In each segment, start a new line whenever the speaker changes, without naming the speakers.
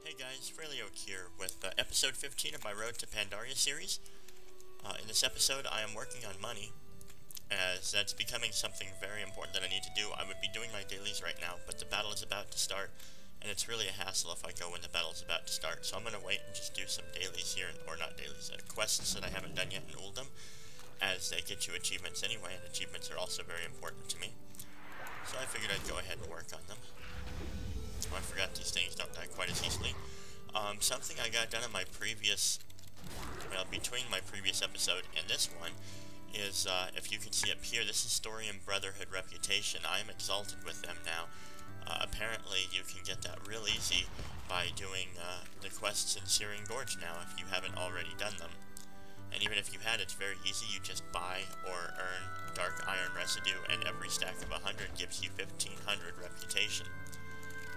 Hey guys, Fhraelaok here with episode 15 of my Road to Pandaria series. In this episode I am working on money, as that's becoming something very important that I need to do. I would be doing my dailies right now, but the battle is about to start, and it's really a hassle if I go when the battle is about to start, so I'm going to wait and just do some dailies here, or not dailies, quests that I haven't done yet in Uldum, as they get you achievements anyway, and achievements are also very important to me. So I figured I'd go ahead and work on them. Oh, I forgot these things don't die quite as easily. Something I got done in my previous, well, between my previous episode and this one, is, if you can see up here, this is Story and Brotherhood Reputation. I am exalted with them now. Apparently you can get that real easy by doing, the quests in Searing Gorge now, if you haven't already done them. And even if you had, it's very easy. You just buy or earn Dark Iron Residue, and every stack of 100 gives you 1500 reputation,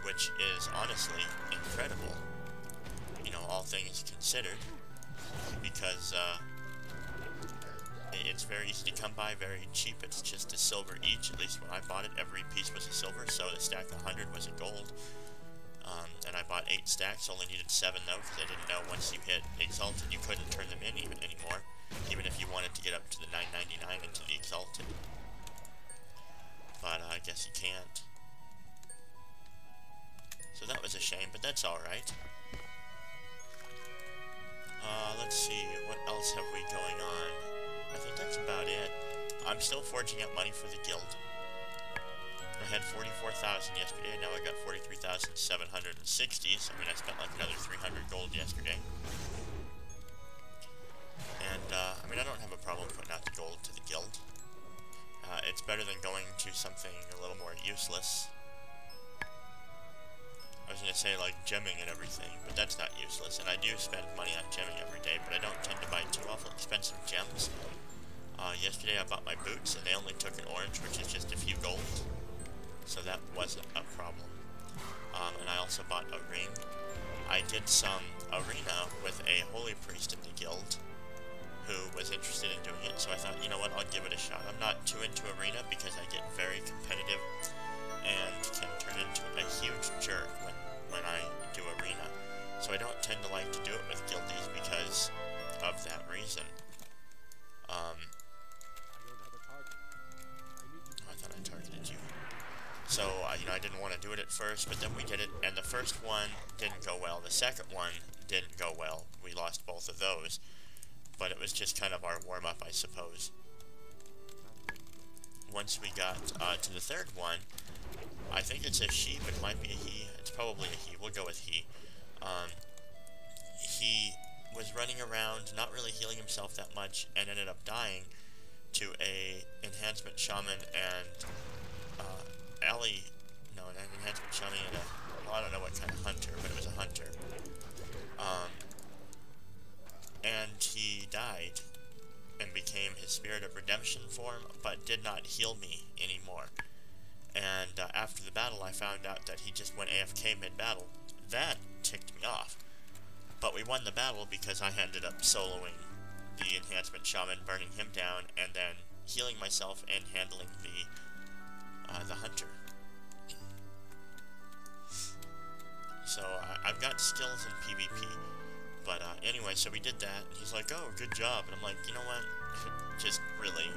which is honestly incredible, you know, all things considered, because it's very easy to come by, very cheap. It's just a silver each. At least when I bought it, every piece was a silver, so the stack of 100 was a gold. And I bought 8 stacks, only needed 7 though, because I didn't know once you hit Exalted you couldn't turn them in anymore, even if you wanted to get up to the 999 into the Exalted. But I guess you can't. So that was a shame, but that's alright. Let's see, what else have we going on? I think that's about it. I'm still forging up money for the guild. I had 44,000 yesterday, now I got 43,760, so I mean I spent like another 300 gold yesterday. And, I mean I don't have a problem putting out the gold to the guild. It's better than going to something a little more useless. I was going to say, like, gemming and everything, but that's not useless, and I do spend money on gemming every day, but I don't tend to buy too awful expensive gems. Yesterday I bought my boots, and they only took an orange, which is just a few gold, so that wasn't a problem. And I also bought a ring. I did some arena with a holy priest in the guild, who was interested in doing it, so I thought, you know what, I'll give it a shot. I'm not too into arena, because I get very competitive, and can turn into a huge jerk when I do arena. So I don't tend to like to do it with guildies because of that reason. I thought I targeted you. So, you know, I didn't want to do it at first, but then we did it, and the first one didn't go well. The second one didn't go well. We lost both of those, but it was just kind of our warm-up, I suppose. Once we got to the third one, I think it's a she, but it might be a he. It's probably a he. We'll go with he. He was running around, not really healing himself that much, and ended up dying to a enhancement shaman and an enhancement shaman and well, I don't know what kind of hunter, but it was a hunter. And he died and became his Spirit of Redemption form, but did not heal me anymore. And after the battle, I found out that he just went AFK mid-battle. That ticked me off. But we won the battle because I ended up soloing the enhancement shaman, burning him down, and then healing myself and handling the hunter. So I've got skills in PvP. But anyway, so we did that, and he's like, oh, good job. And I'm like, you know what? Just really...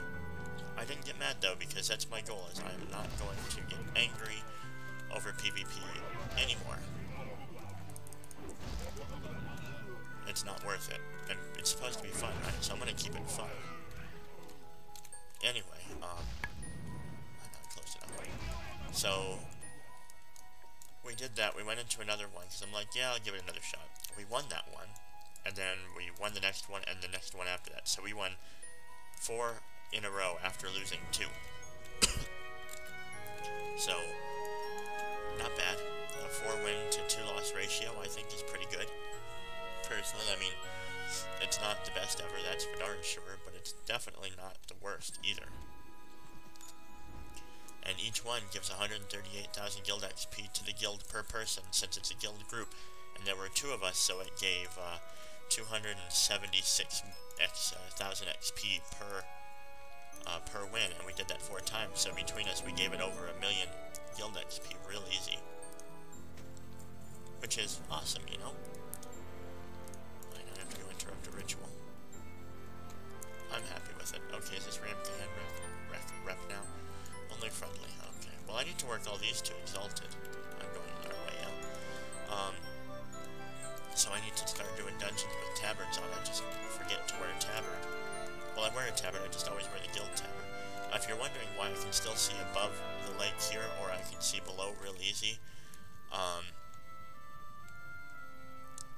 I didn't get mad, though, because that's my goal, is I'm not going to get angry over PvP anymore. It's not worth it, and it's supposed to be fun, right? So I'm going to keep it fun. Anyway, I'm not close enough. So, we did that, we went into another one, because I'm like, yeah, I'll give it another shot. We won that one, and then we won the next one, and the next one after that. So we won 4 in a row after losing 2. So, not bad. A 4-win to 2-loss ratio, I think, is pretty good. Personally, I mean, it's not the best ever, that's for darn sure, but it's definitely not the worst either. And each one gives 138,000 guild XP to the guild per person, since it's a guild group. And there were 2 of us, so it gave 276,000 XP per win, and we did that 4 times, so between us we gave it over 1 million guild XP real easy. which is awesome, you know? I don't have to go interrupt a ritual. I'm happy with it. Okay, is this Ramcan rep now? Only friendly, okay. Well, I need to work all these to Exalted. I'm going our way out. So I need to start doing dungeons with tabards on. I just forget to wear a tabard. Well, I wear a tabard, I just always wear the guild tabard. If you're wondering why I can still see above the lake here, or I can see below real easy,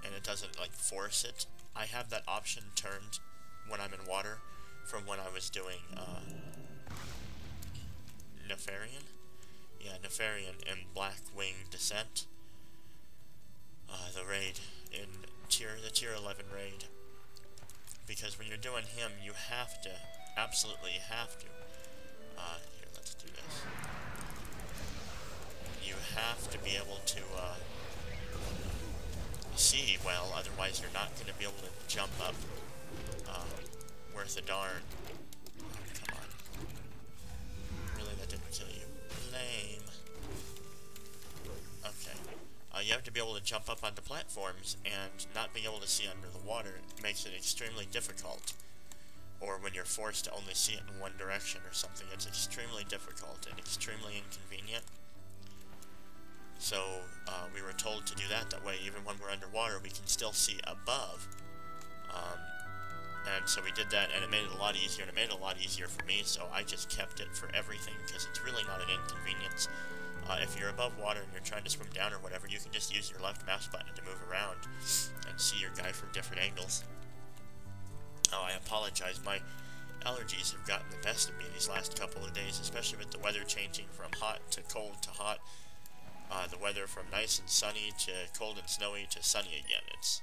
and it doesn't, like, force it, I have that option turned when I'm in water from when I was doing, Nefarian? Yeah, Nefarian in Black Wing Descent. The raid, in the tier 11 raid. Because when you're doing him, you have to, absolutely have to, here, let's do this. You have to be able to, see well, otherwise you're not going to be able to jump up, worth a darn. Oh, come on. Really, that didn't kill you. Lame. Okay. You have to be able to jump up onto platforms, and not being able to see under the water makes it extremely difficult. Or when you're forced to only see it in one direction or something, it's extremely difficult and extremely inconvenient. So, we were told to do that way, even when we're underwater, we can still see above. And so we did that, and it made it a lot easier, and it made it a lot easier for me, so I just kept it for everything, because it's really not an inconvenience. If you're above water and you're trying to swim down or whatever, you can just use your left mouse button to move around and see your guy from different angles. Oh, I apologize, my allergies have gotten the best of me these last couple of days, especially with the weather changing from hot to cold to hot. The weather from nice and sunny to cold and snowy to sunny again. It's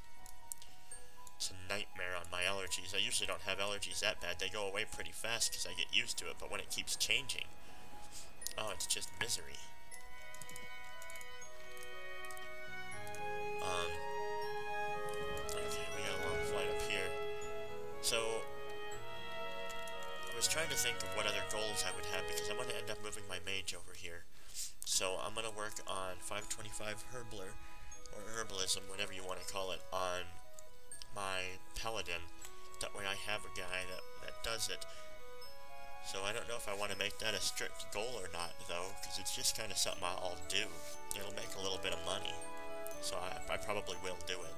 a nightmare on my allergies. I usually don't have allergies that bad. They go away pretty fast because I get used to it, but when it keeps changing, oh, it's just misery. Okay, we got a long flight up here. So, I was trying to think of what other goals I would have, because I'm going to end up moving my mage over here. So, I'm going to work on 525 Herbler, or Herbalism, whatever you want to call it, on my Paladin. That way I have a guy that does it. So, I don't know if I want to make that a strict goal or not, though, because it's just kind of something I'll do. It'll make a little bit of money. So I probably will do it.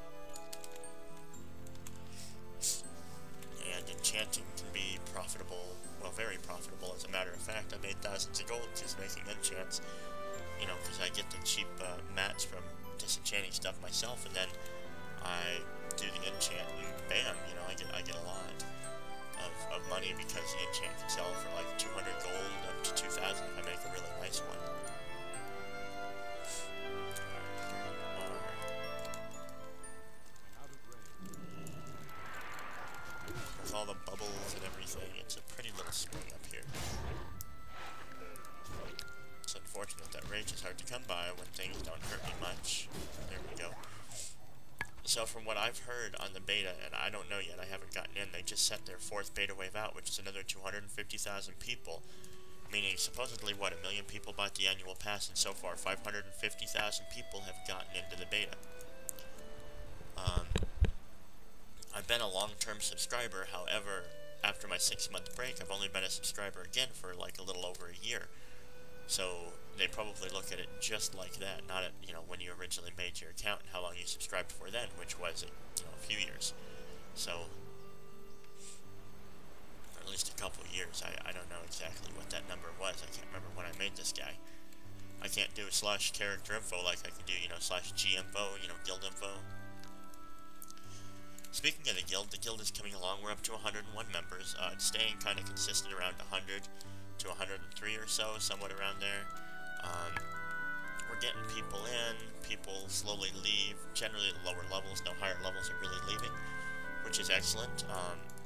And enchanting can be profitable, well, very profitable, as a matter of fact. I made thousands of gold just making enchants, you know, because I get the cheap mats from disenchanting stuff myself, and then I do the enchant, and bam, you know, I get a lot of money, because the enchant can sell for like 200 gold up to 2,000 if I make a really nice one. With all the bubbles and everything, it's a pretty little spring up here. It's unfortunate that rage is hard to come by when things don't hurt me much. There we go. So from what I've heard on the beta, and I don't know yet, I haven't gotten in, they just sent their 4th beta wave out, which is another 250,000 people. Meaning, supposedly, what, 1 million people bought the annual pass, and so far 550,000 people have gotten into the beta. I've been a long-term subscriber, however, after my 6-month break, I've only been a subscriber again for like a little over a year. So they probably look at it just like that, not at, you know, when you originally made your account and how long you subscribed for then, which was, you know, a few years. So, or at least a couple of years. I don't know exactly what that number was. I can't remember when I made this guy. I can't do /character info like I can do, you know, /g info, you know, guild info. Speaking of the guild is coming along. We're up to 101 members. It's staying kind of consistent around 100 to 103 or so, somewhat around there. We're getting people in, people slowly leave, generally at lower levels, no higher levels are really leaving, which is excellent.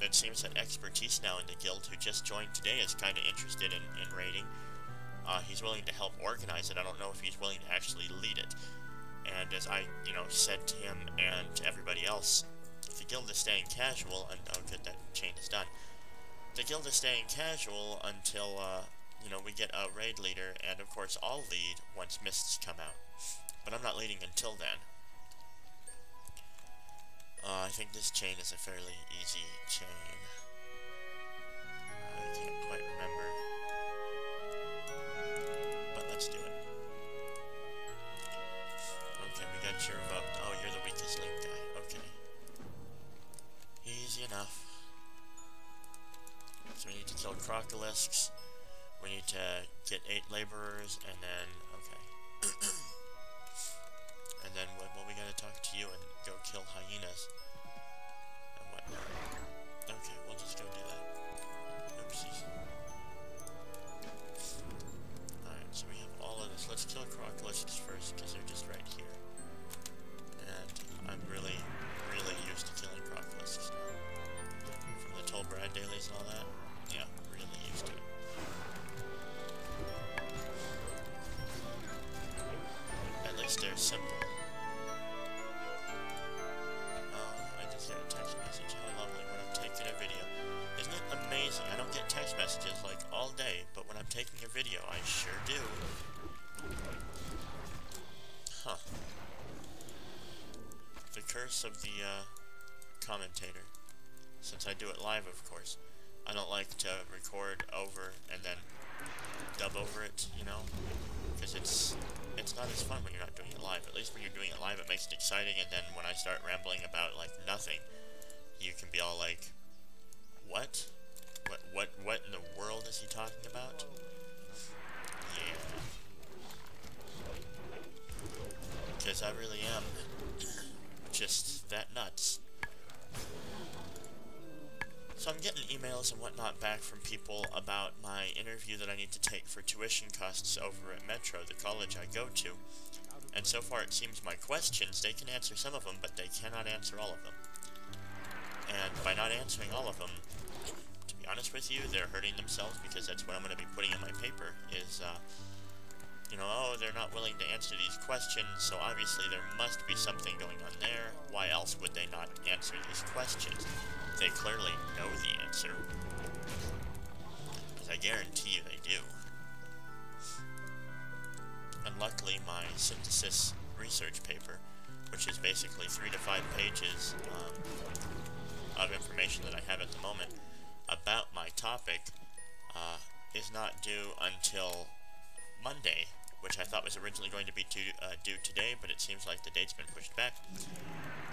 It seems that Expertise now in the guild, who just joined today, is kind of interested in raiding. He's willing to help organize it. I don't know if he's willing to actually lead it. And as I, you know, said to him and to everybody else, the guild is staying casual, and oh good, that chain is done. The guild is staying casual until, you know, we get a raid leader, and of course I'll lead once mists come out. But I'm not leading until then. I think this chain is a fairly easy chain. I can't quite remember. But let's do it. Okay, we got your vote. Oh, you're the weakest link guy. Okay. Easy enough. So we need to kill crocolisks. We need to get 8 laborers, and then, okay. And then, well, we gotta talk to you and go kill hyenas. And whatnot. Okay, we'll just go do that. Oopsies. Alright, so we have all of this. Let's kill crocolisks first, because they're just right here. And I'm really, really used to killing crocolisks now. From the Toll Brad dailies and all that. Yeah, really used to it. At least they're simple. Oh, I just got a text message. How lovely when I'm taking a video. Isn't it amazing? I don't get text messages like all day, but when I'm taking a video, I sure do. Huh. The curse of the commentator. Since I do it live, of course. I don't like to record over and then dub over it, you know? Because it's not as fun when you're not doing it live. At least when you're doing it live, it makes it exciting, and then when I start rambling about, like, nothing, you can be all like, what? What in the world is he talking about? Yeah. Because I really am just that nuts. So I'm getting emails and whatnot back from people about my interview that I need to take for tuition costs over at Metro, the college I go to. And so far it seems my questions, they can answer some of them, but they cannot answer all of them. And by not answering all of them, to be honest with you, they're hurting themselves, because that's what I'm going to be putting in my paper, is, you know, oh, they're not willing to answer these questions, so obviously there must be something going on there. Why else would they not answer these questions? They clearly know the answer. Because I guarantee you they do. And luckily my synthesis research paper, which is basically 3 to 5 pages of information that I have at the moment about my topic, is not due until Monday, which I thought was originally going to be due today, but it seems like the date's been pushed back.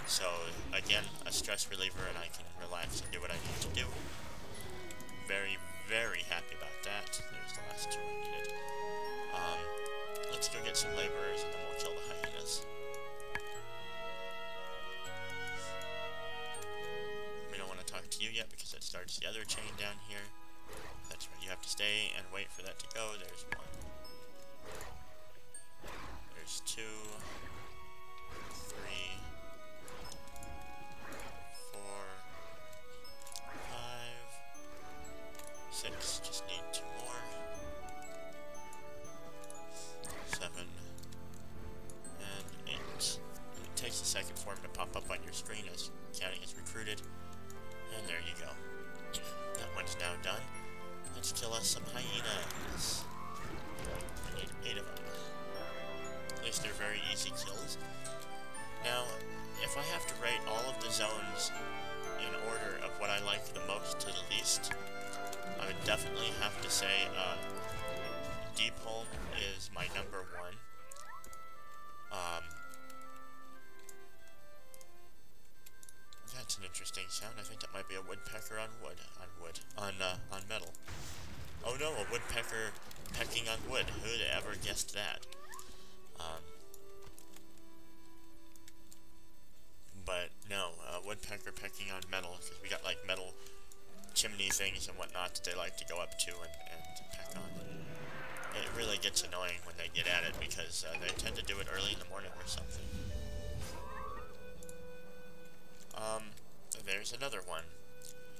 So, again, a stress reliever, and I can relax and do what I need to do. Very, very happy about that. There's the last 2 I needed. Let's go get some laborers, and then we'll kill the hyenas. We don't want to talk to you yet, because that starts the other chain down here. That's right, you have to stay and wait for that to go. There's 1. There's 2. 3. 4, 5, 6, just need 2 more. 7, and 8. And it takes a second for them to pop up on your screen as counting is recruited. And there you go. That one's now done. Let's kill us some hyenas. We need 8 of them. At least they're very easy kills. Now, if I have to rate all of the zones in order of what I like the most to the least, I would definitely have to say Deep Home is my number 1. That's an interesting sound. I think that might be a woodpecker on metal. Oh no, a woodpecker pecking on wood. Who'd ever guessed that? But no, woodpecker pecking on metal, because we got like metal chimney things and whatnot that they like to go up to and peck on. It really gets annoying when they get at it, because they tend to do it early in the morning or something. There's another one.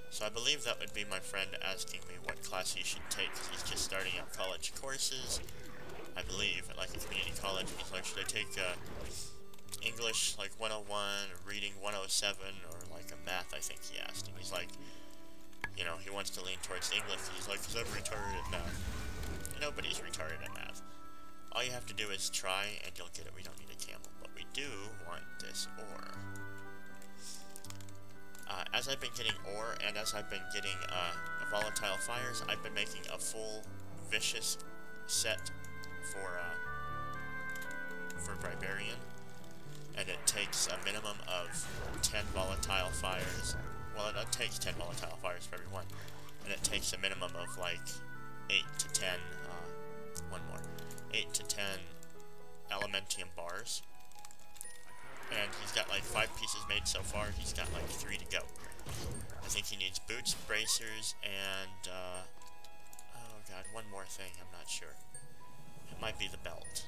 So I believe that would be my friend asking me what class he should take, because he's just starting out college courses, I believe, at like a community college. He's like, should I take English like 101, or reading 107, or like a math, I think he asked. And he's like, you know, he wants to lean towards English. He's like, because I'm retarded at math. Nobody's retarded at math. All you have to do is try, and you'll get it. We don't need a camel, but we do want this ore. as I've been getting ore and as I've been getting volatile fires, I've been making a full vicious set for Barbarian, and it takes a minimum of 10 volatile fires. Well, it takes 10 volatile fires for every one, and it takes a minimum of like 8 to 10, 8 to 10 Elementium bars. And he's got like 5 pieces made so far, he's got like 3 to go. I think he needs boots, bracers, and, oh god, one more thing, I'm not sure. It might be the belt.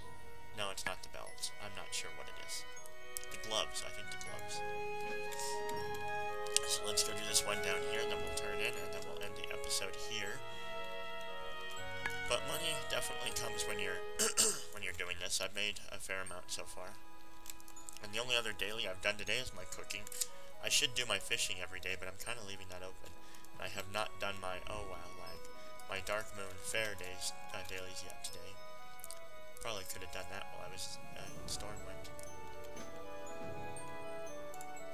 No, it's not the belt. I'm not sure what it is. The gloves, I think the gloves. So let's go do this one down here, and then we'll turn in, and then we'll end the episode here. But money definitely comes when you're when you're doing this. I've made a fair amount so far. And the only other daily I've done today is my cooking. I should do my fishing every day, but I'm kind of leaving that open. I have not done my, oh wow, lag, my Dark Moon Fair days, dailies yet today. Probably could have done that while I was in Stormwind.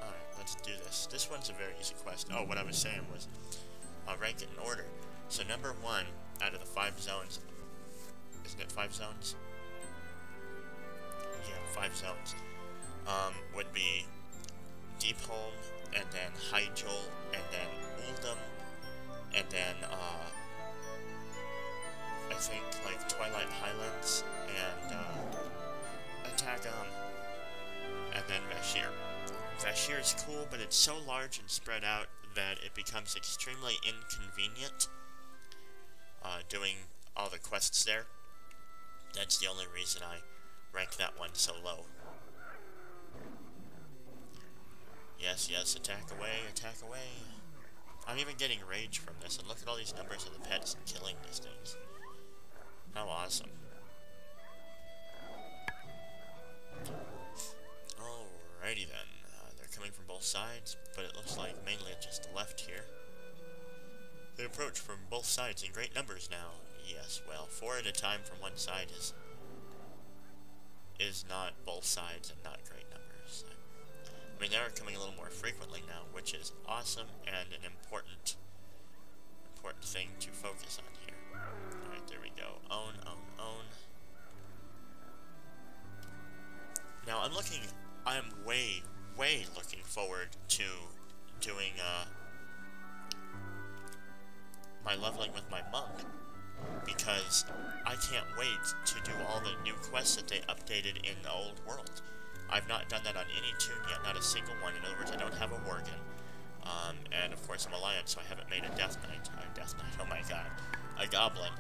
Alright, let's do this. This one's a very easy quest. Oh, what I was saying was, rank it in order. So number 1 out of the 5 zones, isn't it 5 zones? Yeah, 5 zones. Would be Deepholm, and then Hyjal, and then Uldum, and then, I think, like, Twilight Highlands, and, Atagam, and then Vashir. Vashir is cool, but it's so large and spread out that it becomes extremely inconvenient, doing all the quests there. That's the only reason I rank that one so low. Yes, yes, attack away, attack away. I'm even getting rage from this, and look at all these numbers of the pets killing these things. How awesome. Alrighty then. They're coming from both sides, but it looks like mainly just the left here. They approach from both sides in great numbers now. Yes, well, 4 at a time from one side is not both sides and not great numbers. I mean, they are coming a little more frequently now, which is awesome and an important thing to focus on here. Alright, there we go. Own. Now, I'm way looking forward to doing, my leveling with my monk, because I can't wait to do all the new quests that they updated in the old world. I've not done that on any tune yet, not a single one. In other words, I don't have a Worgen. And of course I'm Alliance, so I haven't made a Death Knight. Oh my god. A Goblin.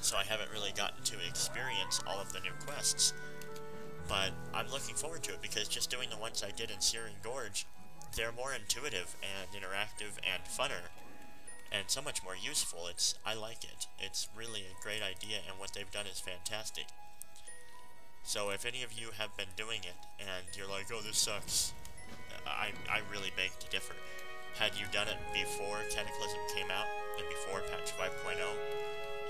So I haven't really gotten to experience all of the new quests. But I'm looking forward to it, because just doing the ones I did in Searing Gorge, they're more intuitive and interactive and funner, and so much more useful. I like it. It's really a great idea, and what they've done is fantastic. So if any of you have been doing it, and you're like, oh, this sucks, I really beg to differ. Had you done it before Cataclysm came out, and before patch 5.0,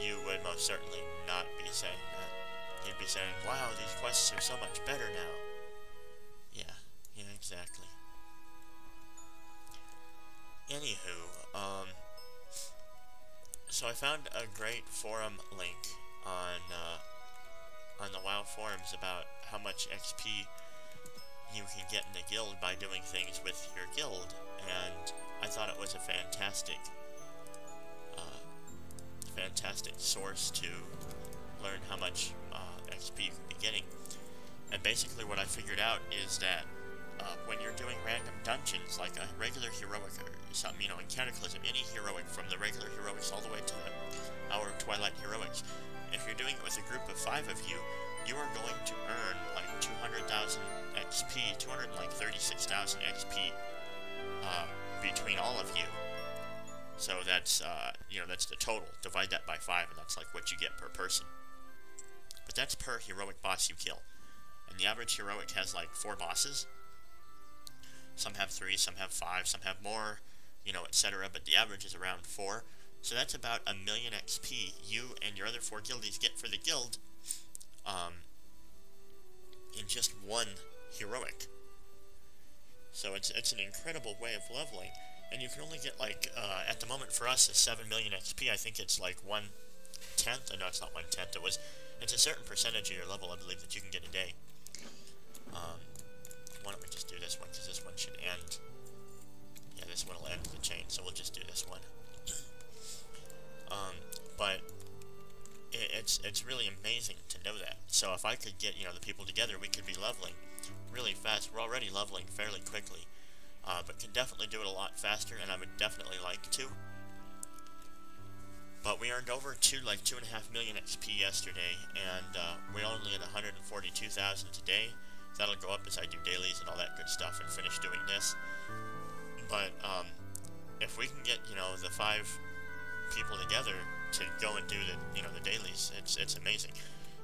you would most certainly not be saying that. You'd be saying, wow, these quests are so much better now. Yeah, exactly. Anywho, so I found a great forum link on the WoW forums about how much XP you can get in the guild by doing things with your guild, and I thought it was a fantastic source to learn how much XP you can be getting. And basically what I figured out is that when you're doing random dungeons, like a regular heroic or something, in Cataclysm, any heroic from the regular heroics all the way to our Twilight heroics, if you're doing it with a group of 5 of you, you are going to earn like 200,000 XP, 236,000 XP between all of you. So that's, that's the total. Divide that by 5, and that's like what you get per person. But that's per heroic boss you kill. And the average heroic has like 4 bosses. Some have 3, some have 5, some have more, etc. But the average is around 4. So that's about 1 million XP you and your other 4 guildies get for the guild, in just one heroic. So it's an incredible way of leveling, and you can only get like at the moment for us is 7 million XP. I think it's like 1/10. No, it's not 1/10. It's a certain percentage of your level, I believe, that you can get a day. Why don't we just do this one, because this one should end. Yeah, this one will end the chain, so we'll just do this one. But it's really amazing to know that. So if I could get, you know, the people together, we could be leveling really fast. We're already leveling fairly quickly, but can definitely do it a lot faster, and I would definitely like to. But we earned over like 2.5 million XP yesterday, and we're only at 142,000 today. That'll go up as I do dailies and all that good stuff and finish doing this. But if we can get, you know, the 5 people together to go and do the, you know, the dailies, it's amazing.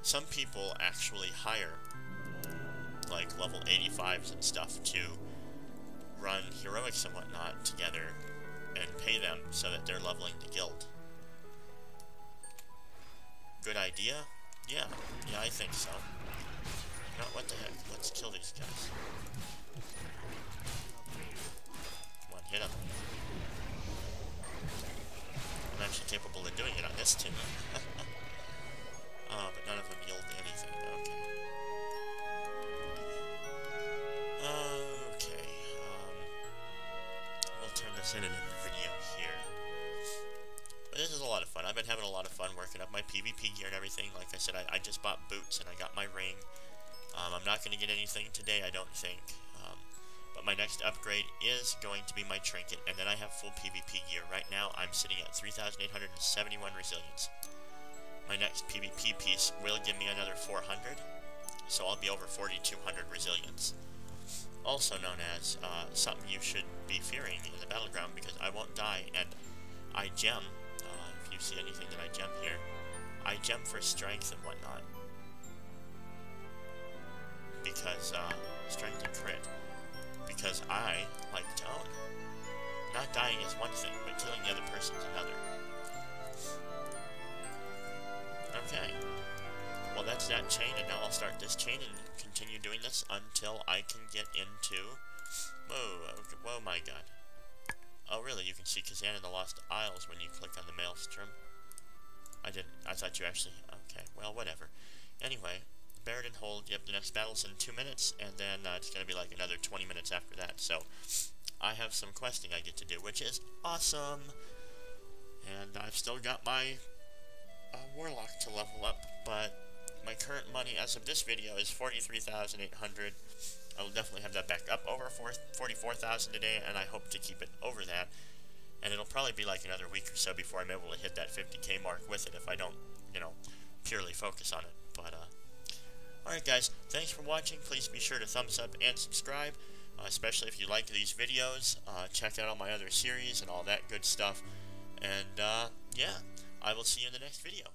Some people actually hire like level 85s and stuff to run heroics and whatnot together and pay them so that they're leveling the guild. Good idea? Yeah, I think so. No, what the heck? Let's kill these guys. Come on, hit them. I'm actually capable of doing it on this team. But none of them yield anything. Okay. We'll turn this in the video here. But this is a lot of fun. I've been having a lot of fun working up my PvP gear and everything. Like I said, I just bought boots and I got my ring. I'm not going to get anything today, I don't think. But my next upgrade is going to be my trinket, and then I have full PvP gear. Right now, I'm sitting at 3,871 resilience. My next PvP piece will give me another 400, so I'll be over 4,200 resilience. Also known as something you should be fearing in the battleground, because I won't die, and I gem. If you see anything that I gem here, I gem for strength and whatnot. Because, strength and crit. Because I like to own. Not dying is one thing, but killing the other person's another. Okay. Well, that's that chain, and now I'll start this chain and continue doing this until I can get into... Whoa, okay, whoa, my god. Oh, really? You can see Kazan in the Lost Isles when you click on the Maelstrom. I thought you actually... Okay, well, whatever. Anyway... Bear it and hold. Yep, the next battle's in 2 minutes, and then it's going to be like another 20 minutes after that. So, I have some questing I get to do, which is awesome. And I've still got my Warlock to level up, but my current money as of this video is 43,800. I will definitely have that back up over 44,000 today, and I hope to keep it over that. And it'll probably be like another week or so before I'm able to hit that 50k mark with it if I don't, you know, purely focus on it. But, alright guys, thanks for watching. Please be sure to thumbs up and subscribe, especially if you like these videos. Check out all my other series and all that good stuff. And, yeah, I will see you in the next video.